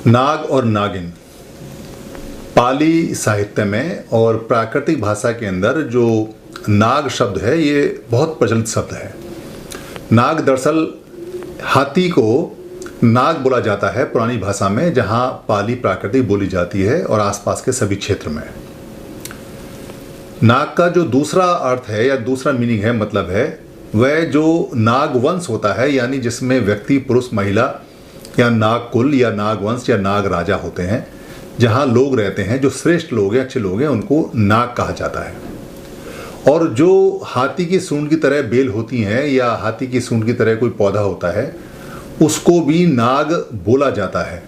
नाग और नागिन पाली साहित्य में और प्राकृतिक भाषा के अंदर जो नाग शब्द है ये बहुत प्रचलित शब्द है। नाग दरअसल हाथी को नाग बोला जाता है पुरानी भाषा में, जहाँ पाली प्राकृतिक बोली जाती है और आसपास के सभी क्षेत्र में। नाग का जो दूसरा अर्थ है या दूसरा मीनिंग है, मतलब है, वह जो नागवंश होता है, यानी जिसमें व्यक्ति पुरुष महिला या नागकुल या नागवंश या नाग राजा होते हैं, जहाँ लोग रहते हैं जो श्रेष्ठ लोग हैं, अच्छे लोग हैं, उनको नाग कहा जाता है। और जो हाथी की सूंड की तरह बेल होती हैं या हाथी की सूंड की तरह कोई पौधा होता है, उसको भी नाग बोला जाता है।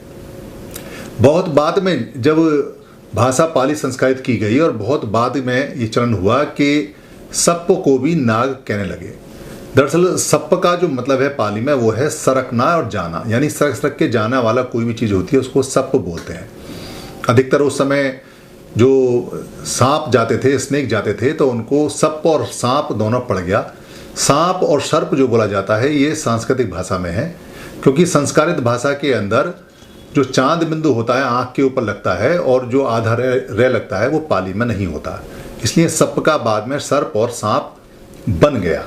बहुत बाद में जब भाषा पाली संस्कृत की गई और बहुत बाद में ये चलन हुआ कि सप्प को भी नाग कहने लगे। दरअसल सप्प का जो मतलब है पाली में वो है सरकना और जाना, यानी सरक सरक के जाना वाला कोई भी चीज़ होती है उसको सप्प बोलते हैं। अधिकतर उस समय जो सांप जाते थे, स्नेक जाते थे, तो उनको सप्प और सांप दोनों पड़ गया। सांप और सर्प जो बोला जाता है ये सांस्कृतिक भाषा में है, क्योंकि संस्कृत भाषा के अंदर जो चांद बिंदु होता है आँख के ऊपर लगता है और जो आधा रे लगता है वो पाली में नहीं होता, इसलिए सप्प का बाद में सर्प और सांप बन गया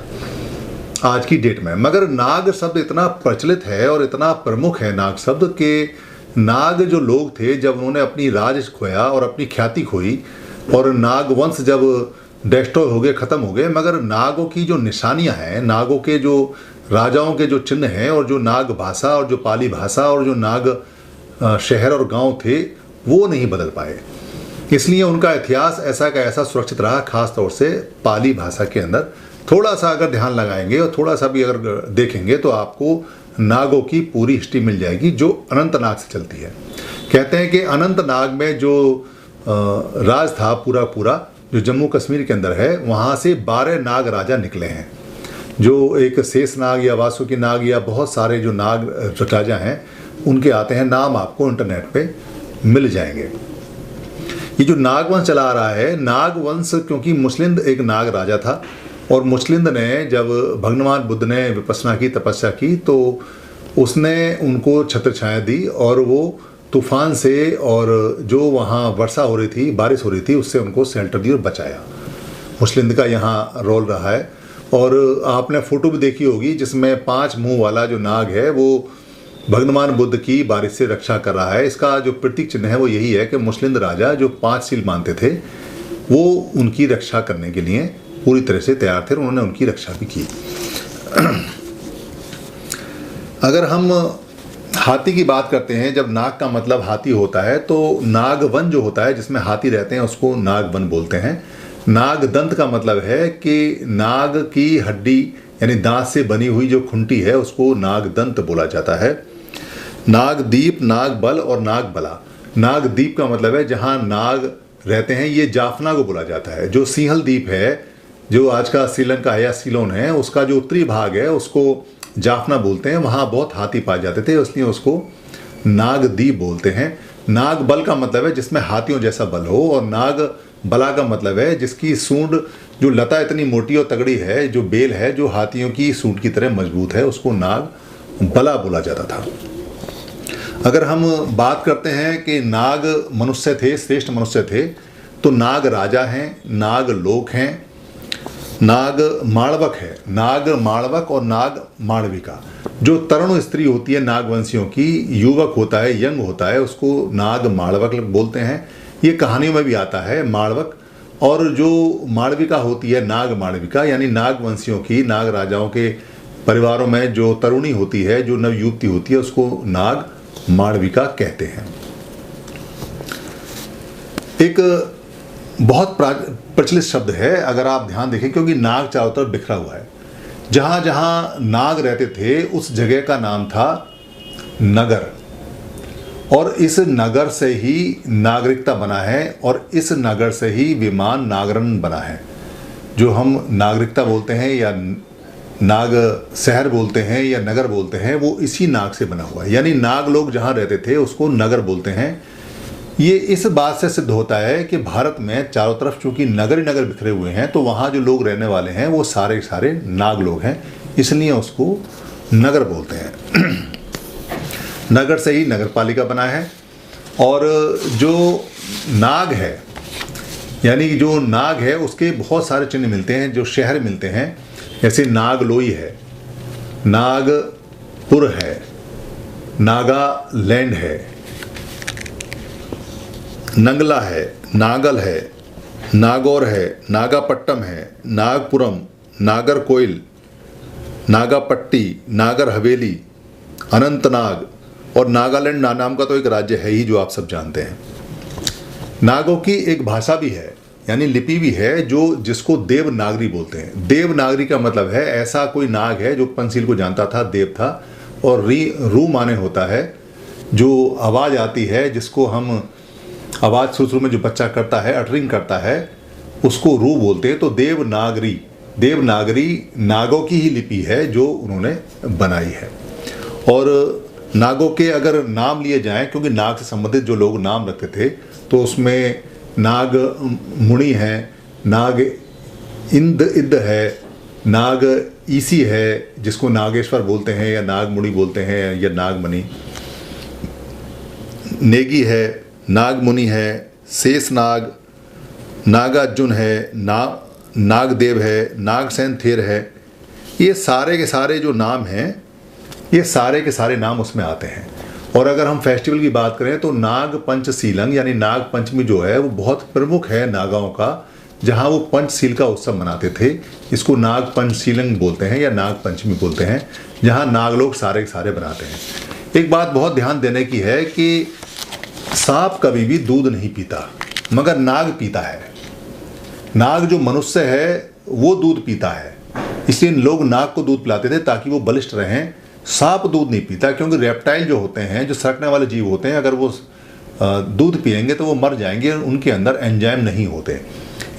आज की डेट में। मगर नाग शब्द इतना प्रचलित है और इतना प्रमुख है नाग शब्द के नाग जो लोग थे, जब उन्होंने अपनी राज खोया और अपनी ख्याति खोई और नागवंश जब डिस्ट्रॉय हो गए, ख़त्म हो गए, मगर नागों की जो निशानियां हैं, नागों के जो राजाओं के जो चिन्ह हैं और जो नाग भाषा और जो पाली भाषा और जो नाग शहर और गांव थे वो नहीं बदल पाए। इसलिए उनका इतिहास ऐसा का ऐसा सुरक्षित रहा, खास तौर से पाली भाषा के अंदर। थोड़ा सा अगर ध्यान लगाएंगे और थोड़ा सा भी अगर देखेंगे तो आपको नागों की पूरी हिस्ट्री मिल जाएगी जो अनंतनाग से चलती है। कहते हैं कि अनंतनाग में जो राज था पूरा जो जम्मू कश्मीर के अंदर है, वहाँ से 12 नाग राजा निकले हैं। जो एक शेष नाग या वासुकी नाग या बहुत सारे जो नाग राजा हैं उनके आते हैं, नाम आपको इंटरनेट पे मिल जाएंगे। ये जो नागवंश चला आ रहा है, नागवंश क्योंकि मुस्लिंद एक नाग राजा था और मुस्लिंद ने जब भगवान बुद्ध ने विपश्यना की, तपस्या की, तो उसने उनको छत्र छाया दी और वो तूफान से और जो वहाँ वर्षा हो रही थी, बारिश हो रही थी, उससे उनको शेल्टर दी और बचाया। मुस्लिंद का यहाँ रोल रहा है। और आपने फ़ोटो भी देखी होगी जिसमें 5 मुंह वाला जो नाग है वो भगवान बुद्ध की बारिश से रक्षा कर रहा है। इसका जो प्रतीक चिन्ह है वो यही है कि मुस्लिंद राजा जो 5 सील मानते थे वो उनकी रक्षा करने के लिए पूरी तरह से तैयार थे, उन्होंने उनकी रक्षा भी की। अगर हम हाथी की बात करते हैं, जब नाग का मतलब हाथी होता है तो नागवन जो होता है जिसमें हाथी रहते हैं उसको नागवन बोलते हैं। नागदंत का मतलब है कि नाग की हड्डी यानी दांत से बनी हुई जो खुंटी है उसको नागदंत बोला जाता है। नागदीप, नागबल और नागबला। नागदीप का मतलब है जहाँ नाग रहते हैं, ये जाफना को बोला जाता है। जो सिंहल द्वीप है जो आज का श्रीलंका है या सीलोन है, उसका जो उत्तरी भाग है उसको जाफना बोलते हैं। वहाँ बहुत हाथी पाए जाते थे, इसलिए उसको नागदीप बोलते हैं। नागबल का मतलब है जिसमें हाथियों जैसा बल हो, और नागबला का मतलब है जिसकी सूंड जो लता इतनी मोटी और तगड़ी है, जो बेल है जो हाथियों की सूंड की तरह मजबूत है, उसको नागबला बोला जाता था। अगर हम बात करते हैं कि नाग मनुष्य थे, श्रेष्ठ मनुष्य थे, तो नाग राजा हैं, नाग लोक हैं, नाग माणवक है, नाग माणवक और नाग माणविका। जो तरुण स्त्री होती है नागवंशियों की, युवक होता है, यंग होता है, उसको नाग माणवक बोलते हैं। ये कहानियों में भी आता है माणवक। और जो माणविका होती है नाग माणविका, यानी नागवंशियों की, नाग राजाओं के परिवारों में जो तरुणी होती है, जो नवयुवती होती है, उसको नाग माणविका कहते हैं। एक बहुत प्रचलित शब्द है अगर आप ध्यान देखें, क्योंकि नाग चारों तरफ बिखरा हुआ है। जहाँ जहाँ नाग रहते थे उस जगह का नाम था नगर, और इस नगर से ही नागरिकता बना है और इस नगर से ही विमान नागरन बना है। जो हम नागरिकता बोलते हैं या नाग शहर बोलते हैं या नगर बोलते हैं, वो इसी नाग से बना हुआ है। यानी नाग लोग जहाँ रहते थे उसको नगर बोलते हैं। ये इस बात से सिद्ध होता है कि भारत में चारों तरफ चूंकि नगर ही नगर बिखरे हुए हैं, तो वहाँ जो लोग रहने वाले हैं वो सारे सारे नाग लोग हैं, इसलिए उसको नगर बोलते हैं। नगर से ही नगर पालिका बना है। और जो नाग है, यानी जो नाग है उसके बहुत सारे चिन्ह मिलते हैं, जो शहर मिलते हैं, जैसे नागलोई है, नागपुर है, नागालैंड है, नंगला है, नागल है, नागौर है, नागापट्टम है, नागपुरम, नागरकोइल, नागापट्टी, नागर हवेली, अनंतनाग और नागालैंड नाम का तो एक राज्य है ही जो आप सब जानते हैं। नागों की एक भाषा भी है, यानी लिपि भी है, जो जिसको देवनागरी बोलते हैं। देवनागरी का मतलब है ऐसा कोई नाग है जो पंचशील को जानता था, देव था, और रू माने होता है जो आवाज़ आती है, जिसको हम आवाज़ शुरू में जो बच्चा करता है, अटरिंग करता है, उसको रू बोलते हैं। तो देवनागरी नागों की ही लिपि है जो उन्होंने बनाई है। और नागों के अगर नाम लिए जाएं, क्योंकि नाग से संबंधित जो लोग नाम रखते थे, तो उसमें नाग मुनि है, नाग इद्द है, नाग ईसी है जिसको नागेश्वर बोलते हैं या नाग मुनि बोलते हैं या नागमणि, नेगी है, नागमुनि है, शेषनाग, नागार्जुन है, नागदेव है, नागसेन थेर है। ये सारे के सारे जो नाम हैं, ये सारे के सारे नाम उसमें आते हैं। और अगर हम फेस्टिवल की बात करें तो नाग पंचशीलंग यानी नाग पंचमी जो है वो बहुत प्रमुख है नागाओं का, जहाँ वो पंचशील का उत्सव मनाते थे। इसको नाग पंचशीलंग बोलते हैं या नाग पंचमी बोलते हैं, जहाँ नाग लोग सारे के सारे बनाते हैं। एक बात बहुत ध्यान देने की है कि सांप कभी भी दूध नहीं पीता, मगर नाग पीता है। नाग जो मनुष्य है वो दूध पीता है, इसलिए लोग नाग को दूध पिलाते थे ताकि वो बलिष्ठ रहें। सांप दूध नहीं पीता, क्योंकि रेप्टाइल जो होते हैं, जो सरकने वाले जीव होते हैं, अगर वो दूध पिएंगे तो वो मर जाएंगे, उनके अंदर एंजाइम नहीं होते।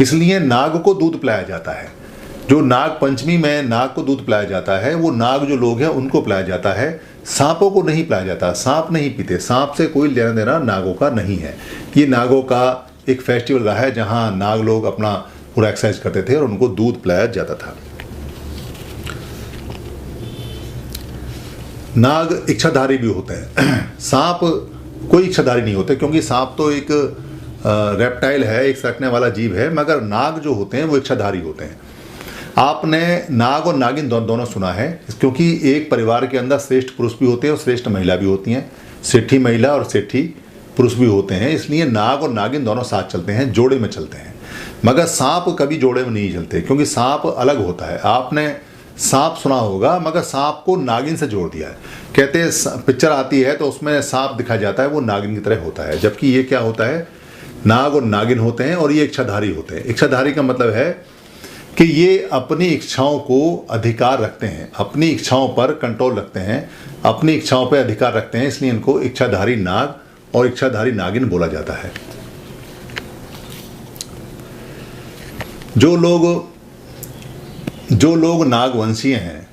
इसलिए नाग को दूध पिलाया जाता है। जो नाग पंचमी में नाग को दूध पिलाया जाता है, वो नाग जो लोग हैं उनको पिलाया जाता है, सांपों को नहीं पिलाया जाता। सांप नहीं पीते, सांप से कोई लेना देना नागों का नहीं है। ये नागों का एक फेस्टिवल रहा है जहाँ नाग लोग अपना पूरा एक्सरसाइज करते थे और उनको दूध पिलाया जाता था। नाग इच्छाधारी भी होते हैं। सांप कोई इच्छाधारी नहीं होते, क्योंकि सांप तो एक रेप्टाइल है, एक सरकने वाला जीव है, मगर नाग जो होते हैं वो इच्छाधारी होते हैं। आपने नाग और नागिन दोनों सुना है, क्योंकि एक परिवार के अंदर श्रेष्ठ पुरुष भी होते हैं और श्रेष्ठ महिला भी होती हैं। सेठी महिला और सेठी पुरुष भी होते हैं, इसलिए नाग और नागिन दोनों साथ चलते हैं, जोड़े में चलते हैं। मगर सांप कभी जोड़े में नहीं चलते, क्योंकि सांप अलग होता है। आपने सांप सुना होगा, मगर सांप को नागिन से जोड़ दिया है। कहते हैं पिक्चर आती है तो उसमें सांप दिखाया जाता है, वो नागिन की तरह होता है, जबकि ये क्या होता है, नाग और नागिन होते हैं और ये इच्छाधारी होते हैं। इच्छाधारी का मतलब है कि ये अपनी इच्छाओं को अधिकार रखते हैं, अपनी इच्छाओं पर कंट्रोल रखते हैं, अपनी इच्छाओं पर अधिकार रखते हैं, इसलिए इनको इच्छाधारी नाग और इच्छाधारी नागिन बोला जाता है। जो लोग नागवंशीय हैं,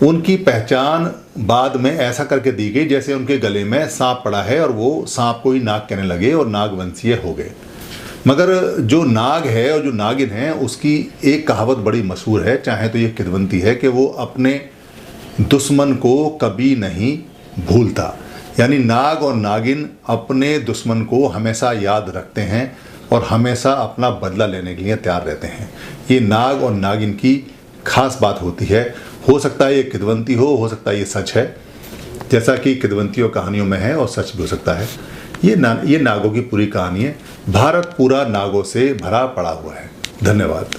उनकी पहचान बाद में ऐसा करके दी गई जैसे उनके गले में सांप पड़ा है और वो सांप को ही नाग कहने लगे और नागवंशीय हो गए। मगर जो नाग है और जो नागिन है, उसकी एक कहावत बड़ी मशहूर है, चाहे तो ये किदवंती है, कि वो अपने दुश्मन को कभी नहीं भूलता। यानी नाग और नागिन अपने दुश्मन को हमेशा याद रखते हैं और हमेशा अपना बदला लेने के लिए तैयार रहते हैं। ये नाग और नागिन की खास बात होती है। हो सकता है ये किदवंती हो सकता है ये सच है, जैसा कि किदवंतियों कहानियों में है, और सच भी हो सकता है। ये नागों की पूरी कहानी है। भारत पूरा नागों से भरा पड़ा हुआ है। धन्यवाद।